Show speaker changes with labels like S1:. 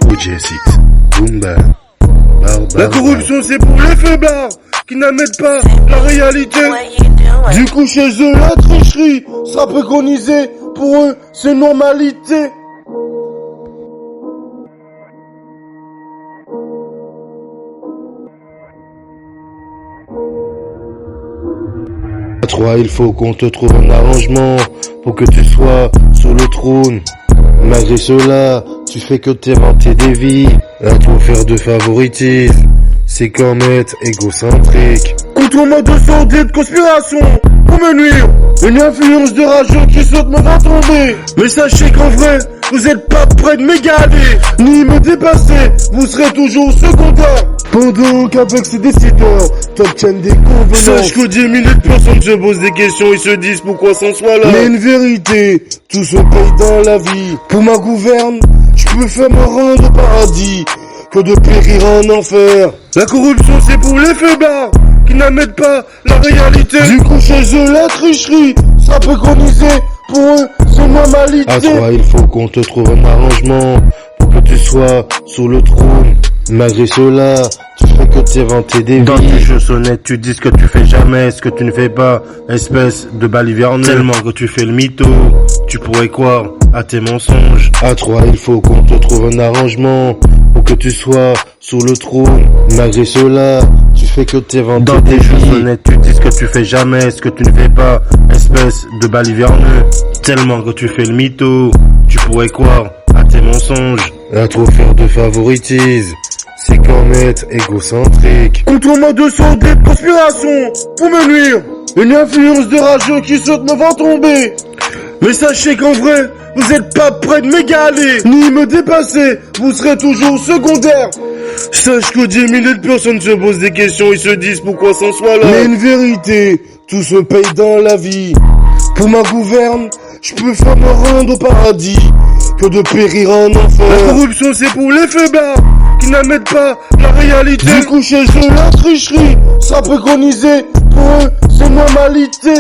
S1: OG6, Boomba,
S2: La corruption c'est pour les faiblards qui n'admettent pas la réalité. Du coup chez eux la tricherie sera préconisée, pour eux c'est normalité.
S1: À 3, il faut qu'on te trouve un arrangement pour que tu sois sur le trône. Malgré cela, tu fais que t'inventer des vies, à trop faire de favoritisme. C'est comme être égocentrique.
S2: Contre-moi de sordide de conspiration pour me nuire. Une influence de rageux qui saute me va tomber. Mais sachez qu'en vrai, vous êtes pas près de m'égaler, ni me dépasser, vous serez toujours secondaire. Pendant qu'avec ces décideurs, t'obtiennent des convenances. Sache que 10 milliers de personnes se posent des questions et se disent pourquoi s'en soit là. Mais une vérité, tout se paye dans la vie. Pour ma gouverne, je préfère me rendre au paradis que de périr en enfer. La corruption c'est pour les faiblards qui n'admettent pas la réalité. Du coup chez eux la tricherie sera préconisée, pour eux c'est normalité.
S1: À 3, il faut qu'on te trouve un arrangement pour que tu sois sur le trône. Malgré cela, tu fais que t'inventer des vies.
S2: Dans tes jeux sonnettes, tu dis ce que tu fais jamais, ce que tu ne fais pas, espèce de baliverne. Tellement que tu fais le mytho, tu pourrais croire à tes mensonges.
S1: À 3, il faut qu'on te trouve un arrangement pour que tu sois sur le trône. Malgré cela, tu fais que t'inventer
S2: Dans
S1: des
S2: tes jeux
S1: vies.
S2: sonnettes, tu dis ce que tu fais jamais, ce que tu ne fais pas, espèce de baliverneux. Tellement que tu fais le mytho, tu pourrais croire à tes mensonges.
S1: À trop faire de favoritisme, c'est comme être égocentrique.
S2: Contre-moi de sordide conspiration pour me nuire. Une influence de rageux qui saute me va tomber. Mais sachez qu'en vrai, vous êtes pas près de m'égaler, ni me dépasser, vous serez toujours secondaire. Sache que 10 milliers de personnes se posent des questions et se disent pourquoi s'en soit là. Mais une vérité, tout se paye dans la vie. Pour ma gouverne, je préfère me rendre au paradis que de périr en enfer. La corruption c'est pour les faiblards qui n'admettent pas la réalité. Du coup chez eux la tricherie sera préconisée, pour eux c'est normalité.